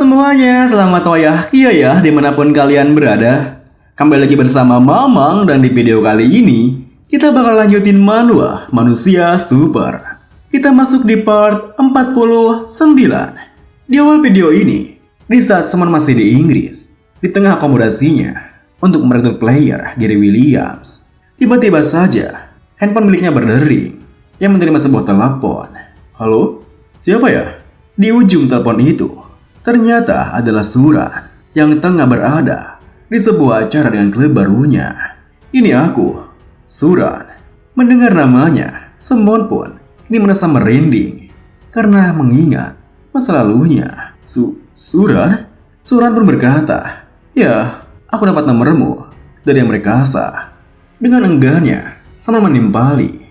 semuanya, selamat wayahkia ya dimanapun kalian berada. Kembali lagi bersama Mamang dan di video kali ini kita bakal lanjutin manhwa Manusia Super. Kita masuk di part 49. Di awal video ini, di saat Simon masih di Inggris, di tengah akomodasinya untuk merekrut player Gary Williams, tiba-tiba saja handphone miliknya berdering yang menerima sebuah telepon. Halo? Siapa ya? Di ujung telepon itu ternyata adalah Suran yang tengah berada di sebuah acara dengan klub barunya. Ini aku, Suran. Mendengar namanya, Simon pun ini merasa merinding karena mengingat masa lalunya. Suran? Suran pun berkata, "Ya, aku dapat nomormu dari Emre Kasa." Dengan enggannya, sama menimpali.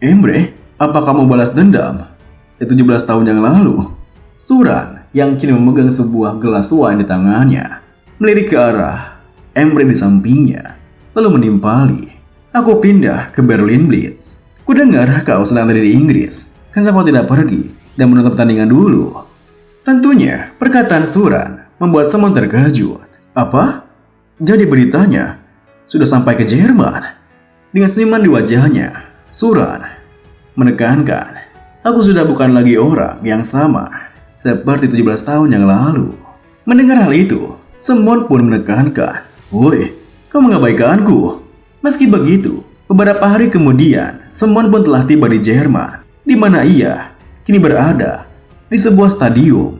Emre, apa kamu balas dendam? 17 tahun yang lalu?" Suran yang kini memegang sebuah gelas wine di tangannya melirik ke arah Emre di sampingnya, lalu menimpali. "Aku pindah ke Berlin Blitz. Kudengar kau sedang ada di Inggris. Kenapa kau tidak pergi dan menonton pertandingan dulu?" Tentunya perkataan Suran membuat Simon terkejut. "Apa? Jadi beritanya sudah sampai ke Jerman?" Dengan senyuman di wajahnya, Suran menekankan, "Aku sudah bukan lagi orang yang sama seperti 17 tahun yang lalu." Mendengar hal itu, Simon pun menekankan, "Woi, kau mengabaikanku." Meski begitu, beberapa hari kemudian, Simon pun telah tiba di Jerman, di mana ia kini berada di sebuah stadium,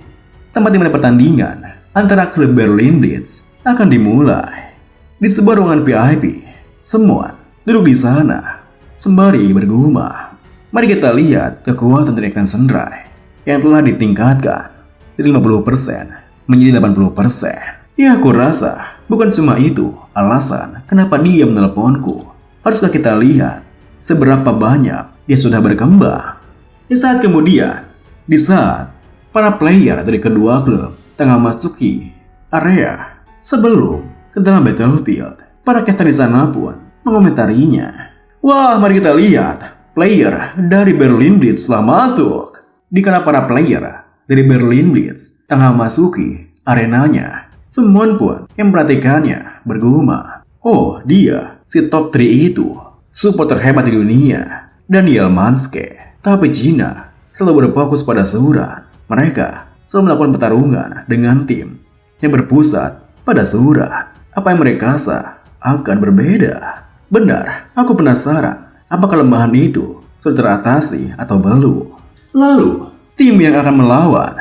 tempat di mana pertandingan antara klub Berlin Blitz akan dimulai. Di sebuah ruangan VIP, Simon duduk di sana sembari bergumam, "Mari kita lihat kekuatan dari Extension Ray yang telah ditingkatkan dari 50% menjadi 80%. Ya, aku rasa bukan cuma itu alasan kenapa dia menelponku. Haruskah kita lihat seberapa banyak dia sudah berkembang?" Di saat kemudian, di saat para player dari kedua klub tengah masuki area sebelum ke dalam battlefield, para caster di sana pun mengomentarinya. "Wah, mari kita lihat player dari Berlin Blitz telah masuk." Di kana para player dari Berlin Blitz tengah masuki arenanya, Simon pun yang memperhatikannya bergumam, "Oh, dia, si top 3 itu, support terhebat di dunia, Daniel Manske." Tapi Cina selalu berfokus pada Suran. Mereka selalu melakukan pertarungan dengan tim yang berpusat pada Suran. Apa yang mereka rasa akan berbeda? Benar, aku penasaran apakah kelemahan itu sudah teratasi atau belum. Lalu, tim yang akan melawan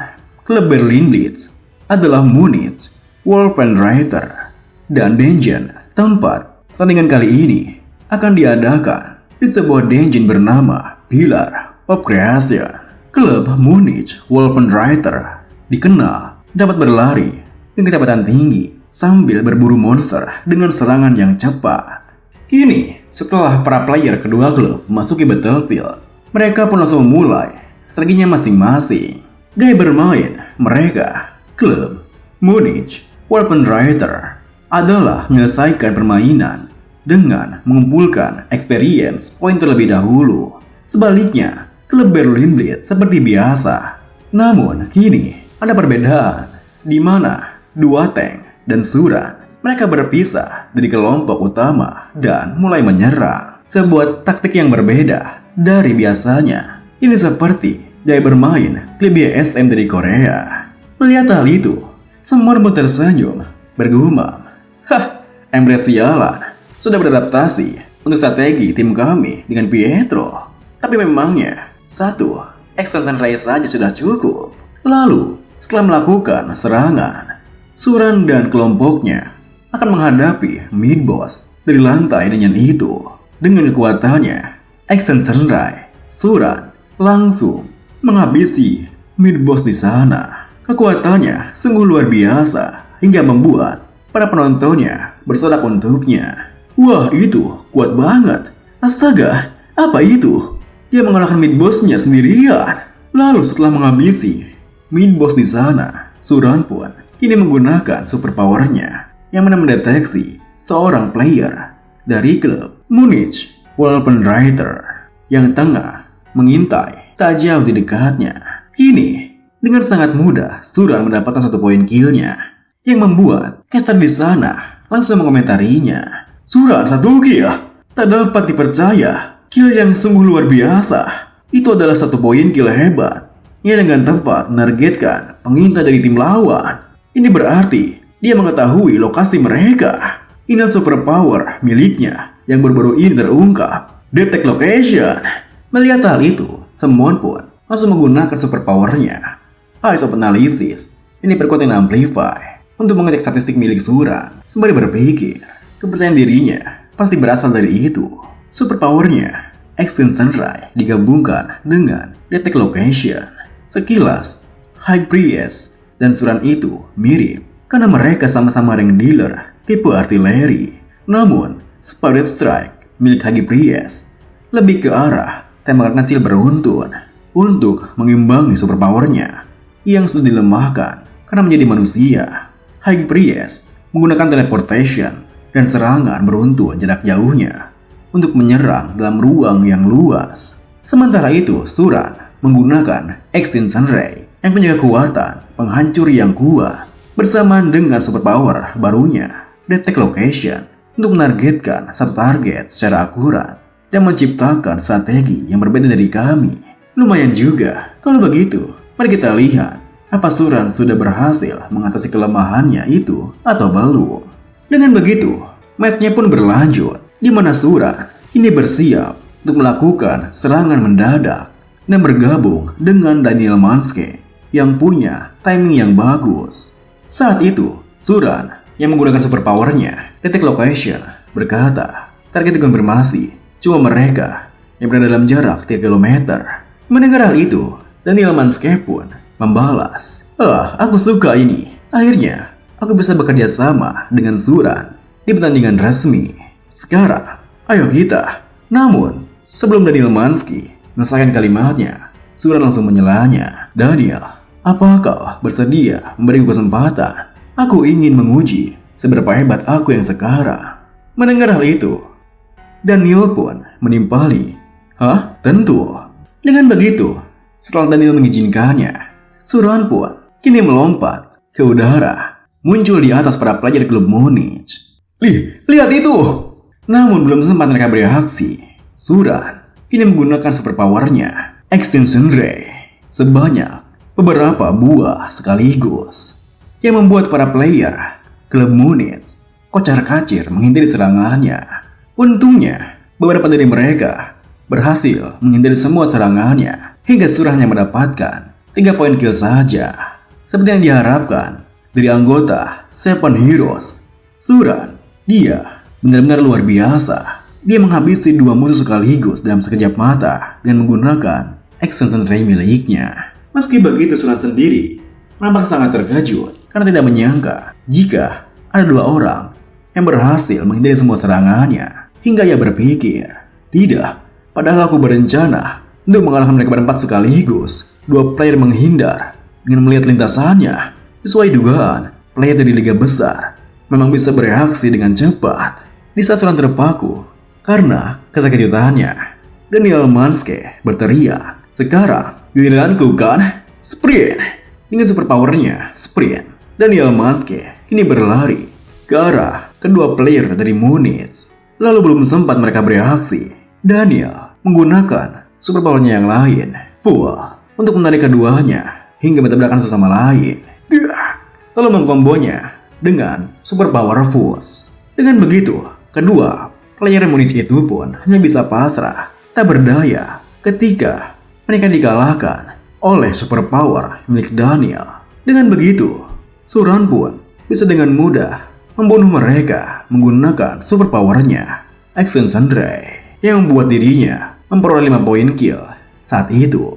klub Berlin Blitz adalah Munich, Wolfenreiter, dan Dengen. Tempat pertandingan kali ini akan diadakan di sebuah dungeon bernama Pillar of Creation. Klub Munich Wolfenreiter dikenal dapat berlari dengan kecepatan tinggi sambil berburu monster dengan serangan yang cepat. Kini, setelah para player kedua klub memasuki battlefield, mereka pun langsung memulai strateginya masing-masing. Gaya bermain mereka, klub Munich Wolfenreiter, adalah menyelesaikan permainan dengan mengumpulkan experience point terlebih dahulu. Sebaliknya, klub Berlin Blitz seperti biasa. Namun, kini ada perbedaan di mana dua tank dan Suran mereka berpisah dari kelompok utama dan mulai menyerang. Sebuah taktik yang berbeda dari biasanya. Ini seperti gaya bermain klub BSM dari Korea. Melihat hal itu, Simon pun tersenyum, bergumam, "Hah, Emre sialan, sudah beradaptasi untuk strategi tim kami dengan Pietro. Tapi memangnya, satu Extension Ray saja sudah cukup." Lalu, setelah melakukan serangan, Suran dan kelompoknya akan menghadapi mid boss dari lantai dengan itu. Dengan kekuatannya, Extension Ray, Suran langsung menghabisi mid boss di sana. Kekuatannya sungguh luar biasa hingga membuat para penontonnya bersorak untuknya. "Wah, itu kuat banget. Astaga, apa itu? Dia mengalahkan mid bossnya sendirian." Lalu setelah menghabisi mid boss di sana, Suran pun kini menggunakan super powernya yang mana mendeteksi seorang player dari klub Munich Wolfenreiter yang tengah mengintai tak jauh di dekatnya. Kini, Dengan sangat mudah, Suran mendapatkan 1 poin killnya, yang membuat caster di sana langsung mengomentarinya. Suran 1 kill, tak dapat dipercaya. Kill yang sungguh luar biasa. Itu adalah 1 poin kill hebat, yang dengan tepat menargetkan pengintai dari tim lawan. Ini berarti dia mengetahui lokasi mereka. Inilah superpower miliknya yang baru-baru ini terungkap, Detect Location. Melihat hal itu, semua pun langsung menggunakan superpowernya, Eyes of Analysis. Ini berkonten Amplify untuk mengecek statistik milik Suran. Sembari berpikir, kepercayaan dirinya pasti berasal dari itu. Superpowernya, Extinction Ray, digabungkan dengan Detect Location. Sekilas, High Priest dan Suran itu mirip karena mereka sama-sama rank dealer tipe artileri. Namun, Spirit Strike milik High Priest lebih ke arah tembakan kecil beruntun untuk mengimbangi superpowernya yang sudah dilemahkan karena menjadi manusia. High Priest menggunakan teleportation dan serangan beruntun jarak jauhnya untuk menyerang dalam ruang yang luas. Sementara itu, Suran menggunakan Extinction Ray yang punya kekuatan penghancur yang kuat bersamaan dengan superpower barunya, Detect Location, untuk menargetkan satu target secara akurat dan menciptakan strategi yang berbeda dari kami. Lumayan juga. Kalau begitu, mari kita lihat apa Suran sudah berhasil mengatasi kelemahannya itu atau belum. Dengan begitu, matchnya pun berlanjut, di mana Suran ini bersiap untuk melakukan serangan mendadak dan bergabung dengan Daniel Manske yang punya timing yang bagus. Saat itu, Suran yang menggunakan superpowernya, Detect Location, berkata, target dikonfirmasi, cuma mereka yang berada dalam jarak 3 km. Mendengar hal itu, Daniel Manske pun membalas, aku suka ini. Akhirnya, aku bisa bekerja sama dengan Suran di pertandingan resmi. Sekarang, ayo kita. Namun, sebelum Daniel Manske menyelesaikan kalimatnya, Suran langsung menyelanya. Daniel, apakah bersedia memberiku kesempatan? Aku ingin menguji seberapa hebat aku yang sekarang. Mendengar hal itu, Daniel pun menimpali. Tentu. Dengan begitu, setelah Daniel mengizinkannya, Suran pun kini melompat ke udara, muncul di atas para pelajar klub Munich. Lihat itu! Namun belum sempat mereka bereaksi, Suran kini menggunakan superpowernya, Extinction Ray, sebanyak beberapa buah sekaligus, yang membuat para player klub Munich kocar-kacir menghindari serangannya. Untungnya, beberapa dari mereka berhasil menghindari semua serangannya, hingga Suran hanya mendapatkan 3 poin kill saja, seperti yang diharapkan dari anggota Seven Heroes. Suran, dia benar-benar luar biasa. Dia menghabisi 2 musuh sekaligus dalam sekejap mata dengan menggunakan Extinction Ray miliknya. Meski begitu, Suran sendiri nampak sangat terkejut karena tidak menyangka jika ada 2 orang yang berhasil menghindari semua serangannya. Hingga ia berpikir, tidak, padahal aku berencana untuk mengalahkan mereka berempat sekaligus. 2 player menghindar dengan melihat lintasannya. Sesuai dugaan, player dari liga besar memang bisa bereaksi dengan cepat. Di saat Suran terpaku karena keterkejutannya, Daniel Manske berteriak, sekarang giliranku kan? Sprint! Dengan superpowernya, Sprint, Daniel Manske kini berlari ke arah kedua player dari Munich. Lalu belum sempat mereka bereaksi, Daniel menggunakan superpowernya yang lain, Full, untuk menarik keduanya hingga bertabrakan satu sama lain. Lalu mengkombonya dengan superpower Force. Dengan begitu, kedua player Munich itu pun hanya bisa pasrah, tak berdaya ketika mereka dikalahkan oleh superpower milik Daniel. Dengan begitu, Suran pun bisa dengan mudah membunuh mereka menggunakan superpowernya, Extinction Ray, yang membuat dirinya memperoleh 5 poin kill saat itu.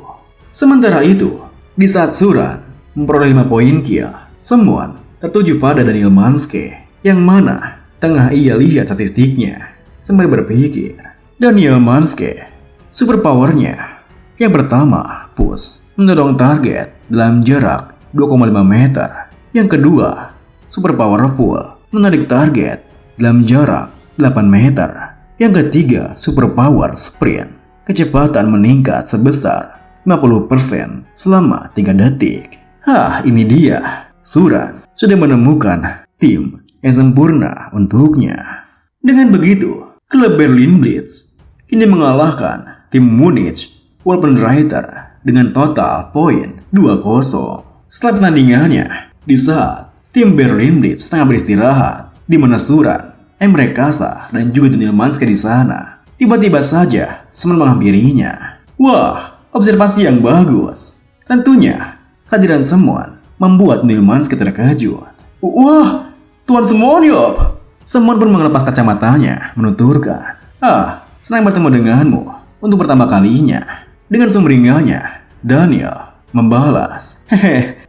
Sementara itu, di saat Suran memperoleh 5 poin kill, semua tertuju pada Daniel Manske, yang mana tengah ia lihat statistiknya sembari berpikir. Daniel Manske, superpowernya yang pertama, push, mendorong target dalam jarak 2,5 meter. Yang kedua, superpower full, menarik target dalam jarak 8 meter. Yang ketiga, superpower sprint, kecepatan meningkat sebesar 50% selama 3 detik. Ini dia. Suran sudah menemukan tim yang sempurna untuknya. Dengan begitu, klub Berlin Blitz kini mengalahkan tim Munich Wolfenreiter dengan total poin 2-0. Setelah pertandingannya, di saat tim Berlin Blitz tengah beristirahat, di mana Suran, Emre Kasa, dan juga Daniel Manske di sana, tiba-tiba saja Semon menghampirinya. Wah, observasi yang bagus. Tentunya, kehadiran Semon membuat Daniel Manske terkejut. Wah, Tuan Semonyop! Semon pun melepas kacamatanya, menuturkan, senang bertemu denganmu untuk pertama kalinya. Dengan sumringahnya, Daniel membalas,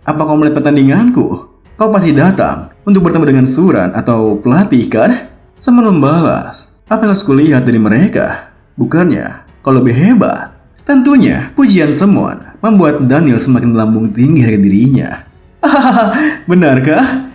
apa kau melihat pertandinganku? Kau pasti datang untuk bertemu dengan Suran atau pelatih kan? Semon membalas, apa yang harus kulihat dari mereka? Bukannya kau lebih hebat? Tentunya pujian Semon membuat Daniel semakin melambung tinggi harga dirinya. Benarkah?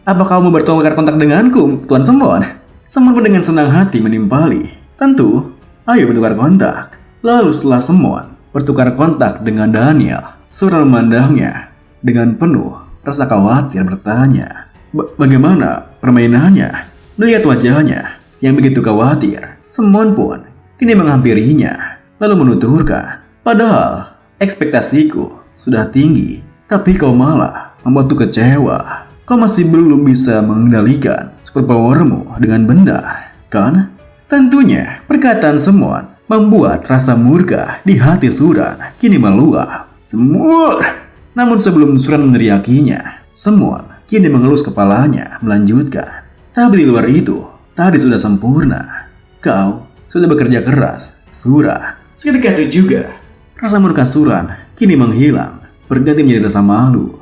Apa kau mau bertukar kontak denganku, Tuan Semon? Semon pun dengan senang hati menimpali. Tentu, ayo bertukar kontak. Lalu setelah Semon bertukar kontak dengan Daniel, Suran memandangnya dengan penuh rasa khawatir bertanya, bagaimana permainannya? Melihat wajahnya yang begitu khawatir, Semon pun kini menghampirinya, lalu menuturkan, padahal ekspektasiku sudah tinggi, tapi kau malah membuatku kecewa. Kau masih belum bisa mengendalikan superpowermu dengan benar, kan? Tentunya perkataan Semon membuat rasa murka di hati Suran kini meluap. Semur! Namun sebelum Suran meneriakinya, Semon kini mengelus kepalanya melanjutkan. Tapi di luar itu, tadi sudah sempurna. Kau sudah bekerja keras, Suran. Seketika itu juga, rasa murka Suran kini menghilang, berganti menjadi rasa malu.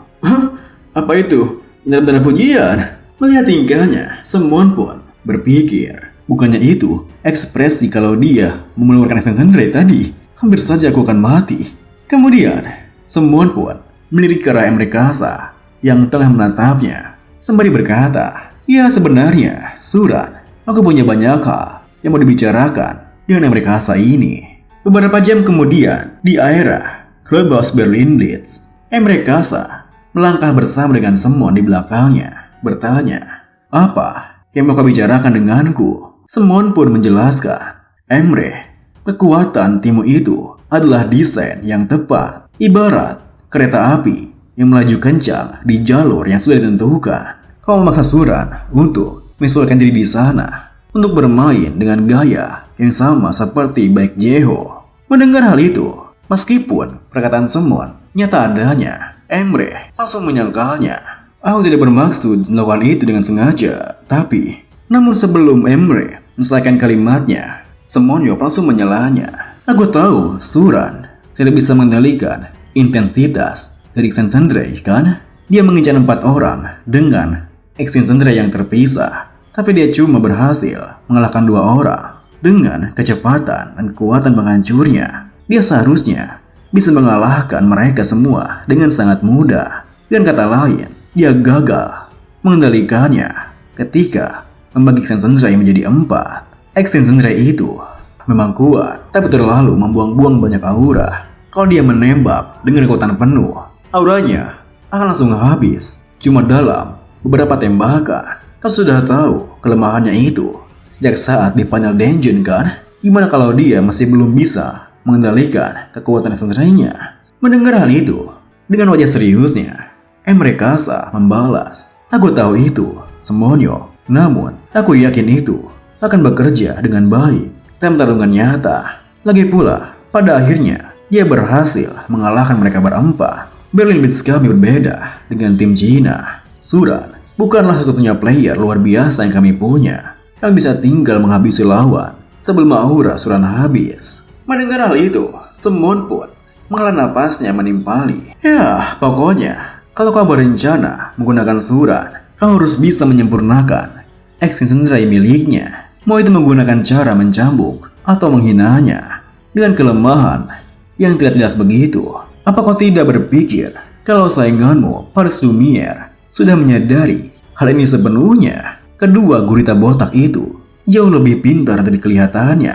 Apa itu? Benar-benar pujian? Melihat tingkahnya, Semon pun berpikir, bukannya itu ekspresi kalau dia mengeluarkan Extensandre tadi, hampir saja aku akan mati. Kemudian, Semon pun melirik ke arah Emre Kasa yang tengah menatapnya, sembari berkata, ya sebenarnya, Suran, aku punya banyak hal yang mau dibicarakan dengan Emre Kasa ini. Beberapa jam kemudian, di area Clubhouse Berlin Blitz, Emre Kasa melangkah bersama dengan Semon di belakangnya, bertanya, apa yang mau kau bicarakan denganku? Semon pun menjelaskan, Emre, kekuatan timmu itu adalah desain yang tepat, ibarat kereta api yang melaju kencang di jalur yang sudah ditentukan. Kau memaksa Suran untuk menyesuaikan diri di sana, untuk bermain dengan gaya yang sama seperti Baek Jeho. Mendengar hal itu, meskipun perkataan Semon nyata adanya, Emre langsung menyangkalnya. Aku tidak bermaksud melakukan itu dengan sengaja, tapi namun sebelum Emre menyelesaikan kalimatnya, Semonyop langsung menyalahnya. Aku tahu Suran tidak bisa mengendalikan intensitas dari Extensandre, kan? Dia mengincar 4 orang dengan Extensandre yang terpisah, tapi dia cuma berhasil mengalahkan 2 orang dengan kecepatan dan kekuatan penghancurnya. Dia seharusnya bisa mengalahkan mereka semua dengan sangat mudah. Dengan kata lain, dia gagal mengendalikannya ketika membagi Extensandre menjadi 4. Extensandre itu memang kuat, tapi terlalu membuang-buang banyak aura. Kalau dia menembak dengan kekuatan penuh, auranya akan langsung habis. Cuma dalam beberapa tembakan. Kau sudah tahu kelemahannya itu sejak saat di Final Dungeon, kan? Gimana kalau dia masih belum bisa mengendalikan kekuatan Extensandre-nya? Mendengar hal itu, dengan wajah seriusnya, Emre Kasa membalas, aku tahu itu, Semonyo. Namun, aku yakin itu akan bekerja dengan baik dalam pertarungan nyata. Lagi pula, pada akhirnya, dia berhasil mengalahkan mereka berempat. Berlin Blitz kami berbeda dengan tim Cina. Suran bukanlah satu-satunya player luar biasa yang kami punya. Kami bisa tinggal menghabisi lawan sebelum aura Suran habis. Mendengar hal itu, Semon pun menghela napasnya menimpali. Ya, pokoknya, kalau kau berencana menggunakan Suran, kau harus bisa menyempurnakan Extensandre miliknya. Mau itu menggunakan cara mencambuk atau menghinanya dengan kelemahan yang tidak jelas begitu. Apa kau tidak berpikir kalau sainganmu, Paris Lumiere, sudah menyadari hal ini sepenuhnya? Kedua gurita botak itu jauh lebih pintar dari kelihatannya.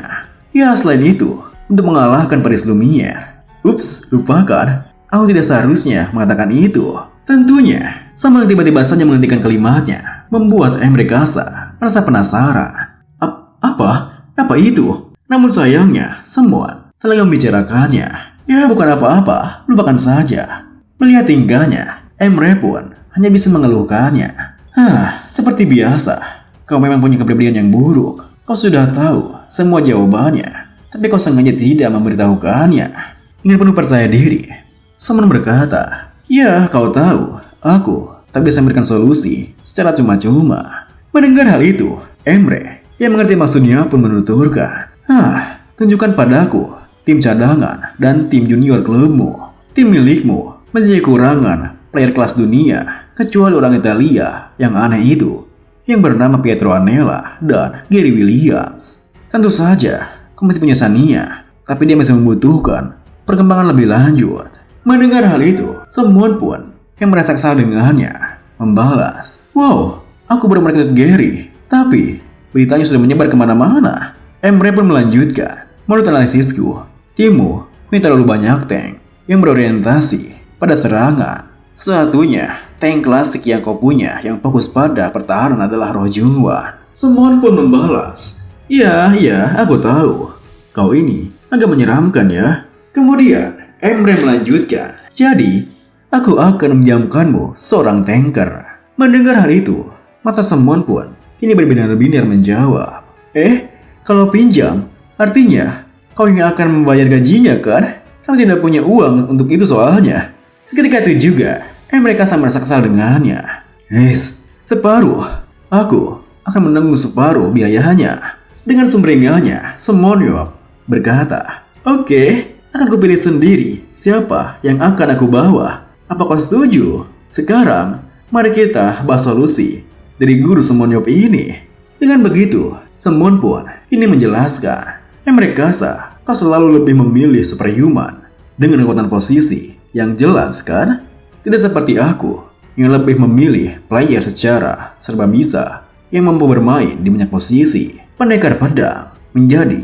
Ya, selain itu, untuk mengalahkan Paris Lumiere, Ups, lupakan. Aku tidak seharusnya mengatakan itu. Tentunya, Samuel tiba-tiba saja menghentikan kalimatnya, membuat Emre Kasa merasa penasaran. Apa? Apa itu? Namun sayangnya, Samuel telah membicarakannya. Ya bukan apa-apa, lupakan saja. Melihat tingkahnya, Emre pun hanya bisa mengeluhkannya. Seperti biasa, kau memang punya kepribadian yang buruk. Kau sudah tahu semua jawabannya, tapi kau sengaja tidak memberitahukannya. Dengan penuh percaya diri, Samuel berkata, ya kau tahu, aku tak bisa memberikan solusi secara cuma-cuma. Mendengar hal itu, Emre yang mengerti maksudnya pun menuturkan, tunjukkan padaku tim cadangan dan tim junior klubmu. Tim milikmu masih kekurangan player kelas dunia, kecuali orang Italia yang aneh itu, yang bernama Pietro Anella dan Gary Williams. Tentu saja, kau masih punya Sania, tapi dia masih membutuhkan perkembangan lebih lanjut. Mendengar hal itu, Samuel pun yang merasa kesal dengannya membalas, wow, aku baru merekrut Gary, tapi beritanya sudah menyebar kemana-mana. Emre pun melanjutkan, menurut analisisku, timmu ini terlalu banyak tank yang berorientasi pada serangan. Satunya, tank klasik yang kau punya yang fokus pada pertahanan adalah Roh Jungwan. Samuel pun membalas, iya, aku tahu. Kau ini agak menyeramkan ya. Kemudian, Emre melanjutkan, jadi, aku akan menjamkanmu seorang tanker. Mendengar hal itu, mata Samuel pun kini berbinar-binar menjawab, kalau pinjam, artinya kau yang akan membayar gajinya kan? Kamu tidak punya uang untuk itu soalnya. Seketika itu juga, Emre Kasa merasa kesal dengannya. Separuh. Aku akan menanggung separuh biayanya. Dengan sumringahnya, Samuel berkata, oke, akan kupilih sendiri siapa yang akan aku bawa. Apa kau setuju? Sekarang, mari kita bahas solusi dari guru Semonyob ini. Dengan begitu, Semon pun kini menjelaskan, Emre Kasa, kau selalu lebih memilih superhuman dengan kekuatan posisi yang jelas kan? Tidak seperti aku yang lebih memilih player secara serba bisa yang mampu bermain di banyak posisi. Pendekar pedang menjadi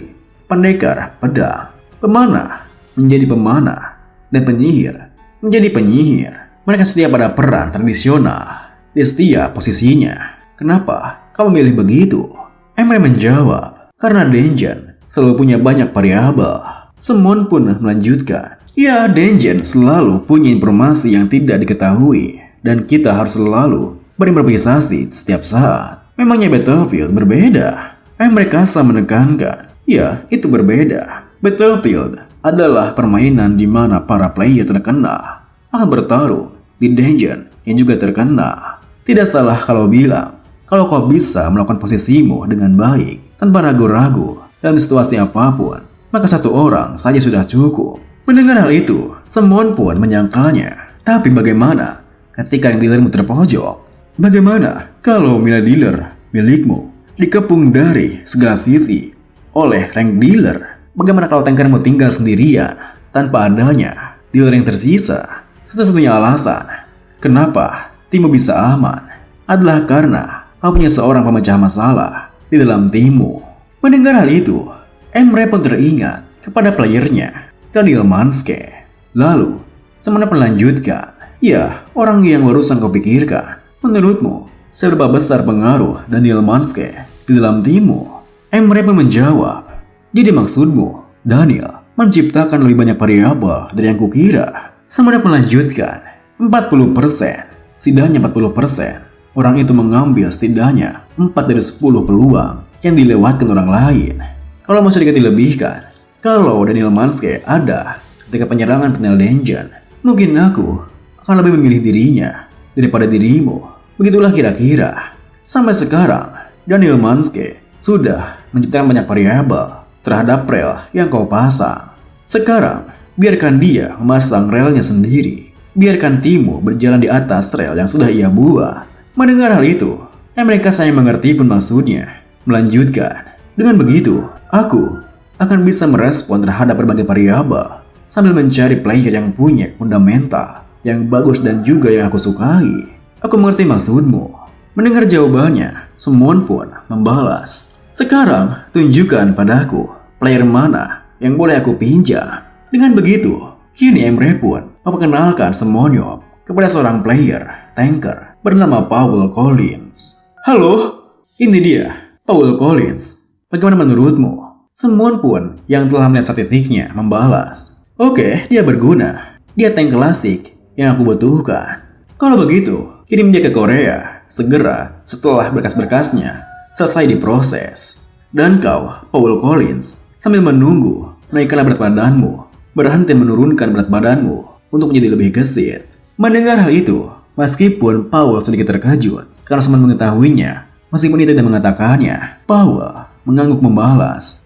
pendekar pedang, pemanah menjadi pemanah, dan penyihir menjadi penyihir. Mereka setia pada peran tradisional di setiap posisinya. Kenapa kau memilih begitu? Emre menjawab, karena Denjen selalu punya banyak variabel. Semon pun melanjutkan, ya, Denjen selalu punya informasi yang tidak diketahui, dan kita harus selalu berimprovisasi setiap saat. Memangnya Battlefield berbeda? Emre Kasa menekankan, ya, itu berbeda. Battlefield adalah permainan di mana para player terkenal akan bertarung di dungeon yang juga terkenal. Tidak salah kalau bilang, kalau kau bisa melakukan posisimu dengan baik tanpa ragu-ragu dalam situasi apapun, maka satu orang saja sudah cukup. Mendengar hal itu, Semon pun menyangkalnya. Tapi bagaimana ketika yang dealermu terpojok? Bagaimana kalau milik dealer milikmu dikepung dari segala sisi oleh rank dealer? Bagaimana kalau tankermu tinggal sendirian tanpa adanya dealer yang tersisa? Satu-satunya alasan kenapa timmu bisa aman adalah karena kau punya seorang pemecah masalah di dalam timmu. Mendengar hal itu, Emre pun teringat kepada playernya, Daniel Manske. Lalu, Semana melanjutkan, ya, orang yang barusan kau pikirkan, menurutmu seberapa besar pengaruh Daniel Manske di dalam timmu? Emre pun menjawab, jadi maksudmu, Daniel menciptakan lebih banyak variabel dari yang kukira. Semana melanjutkan, 40%, setidaknya 40%. Orang itu mengambil setidaknya 4 dari 10 peluang yang dilewatkan orang lain. Kalau mau sedikit dilebihkan, kalau Daniel Manske ada ketika penyerangan tunnel dungeon, mungkin aku akan lebih memilih dirinya daripada dirimu. Begitulah kira-kira. Sampai sekarang, Daniel Manske sudah menciptakan banyak variabel terhadap rel yang kau pasang. Sekarang, biarkan dia memasang relnya sendiri. Biarkan timmu berjalan di atas rel yang sudah ia buat. Mendengar hal itu, mereka saya mengerti pun maksudnya. Melanjutkan, dengan begitu, aku akan bisa merespon terhadap berbagai variabel sambil mencari player yang punya fundamental yang bagus dan juga yang aku sukai. Aku mengerti maksudmu. Mendengar jawabannya, Semon pun membalas, sekarang tunjukkan padaku player mana yang boleh aku pinjam. Dengan begitu, Kini Emre pun memperkenalkan Semonyop kepada seorang player tanker bernama Paul Collins. Halo, ini dia, Paul Collins. Bagaimana menurutmu? Semon pun yang telah melihat statistiknya membalas. Oke, dia berguna. Dia tank klasik yang aku butuhkan. Kalau begitu, kirim dia ke Korea segera setelah berkas-berkasnya selesai diproses. Dan kau, Paul Collins, sambil menunggu naikkanlah berat badanmu, berhenti menurunkan berat badanmu untuk menjadi lebih gesit. Mendengar hal itu, meskipun Paul sedikit terkejut karena Semon mengetahuinya, meskipun dia tidak mengatakannya, Paul mengangguk membalas.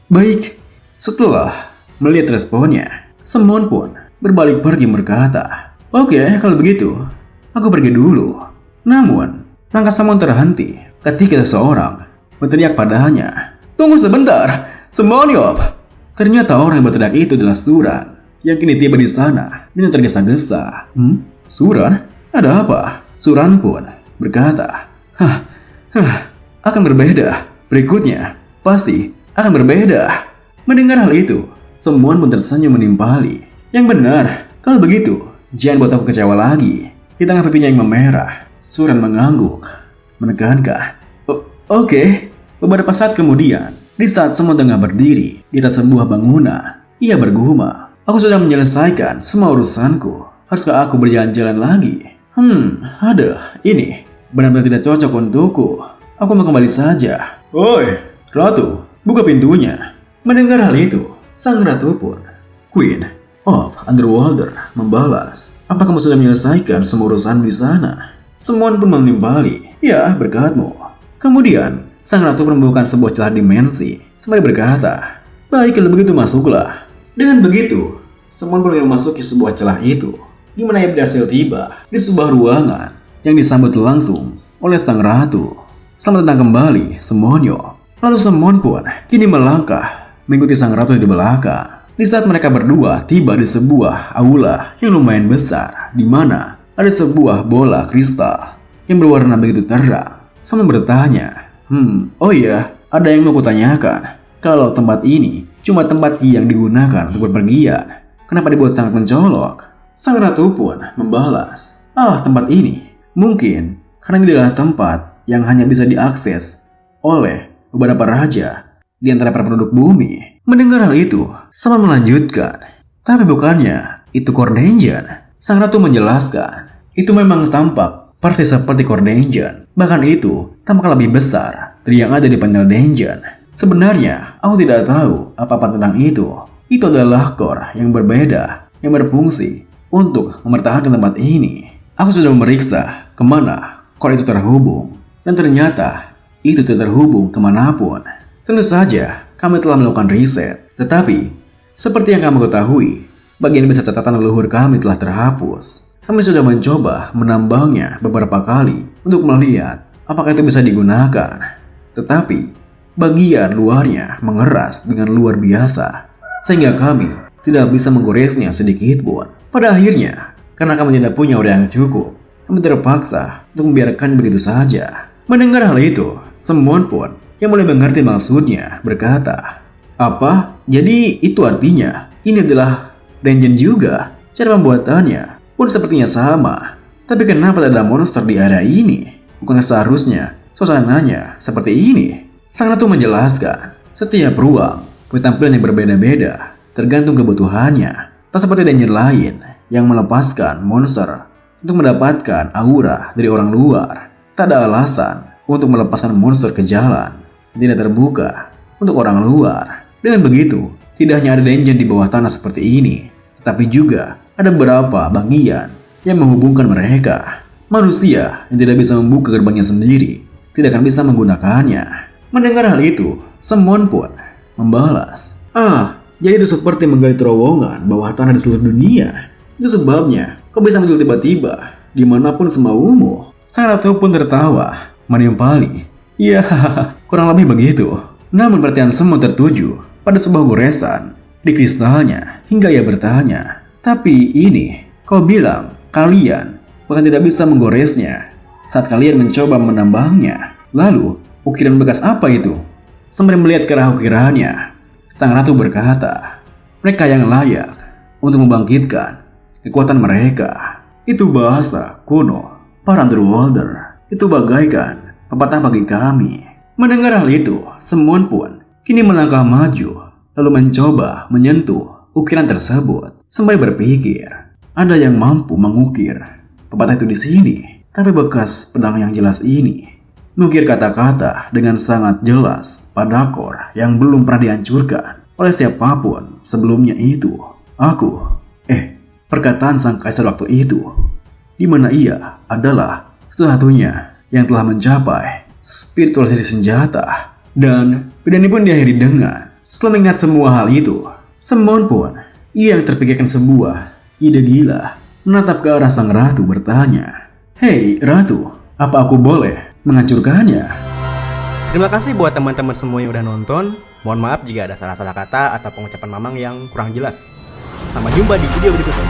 Baik. Setelah melihat responnya, Semon pun berbalik pergi berkata, Oke, kalau begitu, aku pergi dulu. Namun, langkah Semon terhenti ketika seseorang berteriak padanya. Tunggu sebentar, Semonyop. Ternyata orang yang berteriak itu adalah Suran yang kini tiba di sana dengan tergesa-gesa. Suran? Ada apa? Suran pun berkata, akan berbeda. Berikutnya, pasti akan berbeda. Mendengar hal itu, Semon pun tersenyum menimpali. Yang benar, kalau begitu, jangan buat aku kecewa lagi. Di tengah pipinya yang memerah, Suran mengangguk, menekankan. Oke. Beberapa saat kemudian, di saat Semon tengah berdiri di atas sebuah bangunan, ia bergumam, aku sudah menyelesaikan semua urusanku. Haruskah aku berjalan-jalan lagi? Ini benar-benar tidak cocok untukku. Aku mau kembali saja. Oi, Ratu, buka pintunya. Mendengar hal itu, sang ratu pun, Queen of Underwater, membalas. Apa kamu sudah menyelesaikan semua urusan di sana? Semon pun menimpali. Ya, berkatmu. Kemudian, sang ratu membuka sebuah celah dimensi sembari berkata, baik kalau begitu masuklah. Dengan begitu, Semon pun memasuki sebuah celah itu, di mana ia berhasil tiba di sebuah ruangan yang disambut langsung oleh sang ratu. Selamat datang kembali, Semonyop. Lalu Semon pun kini melangkah mengikuti sang ratu di belakang. Di saat mereka berdua tiba di sebuah aula yang lumayan besar, di mana ada sebuah bola kristal yang berwarna begitu terang. Semon bertanya, oh iya, ada yang mau kutanyakan. Kalau tempat ini cuma tempat yang digunakan untuk berpergian, kenapa dibuat sangat mencolok? Sang ratu pun membalas, tempat ini mungkin karena ini adalah tempat yang hanya bisa diakses oleh beberapa raja di antara para penduduk bumi. Mendengar hal itu, Semon melanjutkan, tapi bukannya itu core dungeon. Sang ratu menjelaskan, itu memang tampak persis seperti core dungeon. Bahkan itu tampak lebih besar dari yang ada di panel dungeon. Sebenarnya, aku tidak tahu apa-apa tentang itu. Itu adalah core yang berbeda, yang berfungsi untuk mempertahankan tempat ini. Aku sudah memeriksa kemana core itu terhubung, dan ternyata itu tidak terhubung kemanapun. Tentu saja, kami telah melakukan riset. Tetapi, seperti yang kamu ketahui, sebagian besar catatan leluhur kami telah terhapus. Kami sudah mencoba menambangnya beberapa kali untuk melihat apakah itu bisa digunakan. Tetapi, bagian luarnya mengeras dengan luar biasa, sehingga kami tidak bisa menggoresnya sedikit pun. Pada akhirnya, karena kami tidak punya orang yang cukup, kami terpaksa untuk membiarkan begitu saja. Mendengar hal itu, Semon pun yang mulai mengerti maksudnya berkata, apa? Jadi itu artinya ini adalah dungeon juga? Cara pembuatannya pun sepertinya sama. Tapi kenapa tidak ada monster di area ini? Bukan seharusnya suasananya seperti ini? Sang ratu menjelaskan, setiap ruang punya tampilan yang berbeda-beda tergantung kebutuhannya. Tak seperti dungeon lain yang melepaskan monster untuk mendapatkan aura dari orang luar. Tak ada alasan untuk melepaskan monster ke jalan tidak terbuka untuk orang luar. Dengan begitu, tidak hanya ada dungeon di bawah tanah seperti ini, tetapi juga ada beberapa bagian yang menghubungkan mereka. Manusia yang tidak bisa membuka gerbangnya sendiri tidak akan bisa menggunakannya. Mendengar hal itu, Semon pun membalas, jadi itu seperti menggali terowongan bawah tanah di seluruh dunia. Itu sebabnya kau bisa muncul tiba-tiba dimanapun semaumu. Sang ratu pun tertawa menimpali. Ya, kurang lebih begitu. Namun perhatian Semon tertuju pada sebuah goresan di kristalnya hingga ia bertanya, tapi ini kau bilang kalian bahkan tidak bisa menggoresnya saat kalian mencoba menambangnya. Lalu ukiran bekas apa itu? Sembari melihat ke arah ukirannya, sang ratu berkata, mereka yang layak untuk membangkitkan kekuatan mereka. Itu bahasa kuno para underworlder. Itu bagaikan pepatah bagi kami. Mendengar hal itu, Semon pun kini melangkah maju, lalu mencoba menyentuh ukiran tersebut sambil berpikir, ada yang mampu mengukir pepatah itu di sini. Tapi bekas pedang yang jelas ini mengukir kata-kata dengan sangat jelas pada kor yang belum pernah dihancurkan oleh siapapun sebelumnya itu. Perkataan sang kaisar waktu itu, di mana ia adalah satu-satunya yang telah mencapai spiritualisasi senjata. Dan video ini pun diakhiri dengan, setelah mengingat semua hal itu, Semon pun ia yang terpikirkan sebuah ide gila, menatap ke arah sang ratu bertanya, "Hei ratu, apa aku boleh menghancurkannya?" Terima kasih buat teman-teman semua yang udah nonton. Mohon maaf jika ada salah-salah kata atau pengucapan Mamang yang kurang jelas. Sampai jumpa di video berikutnya.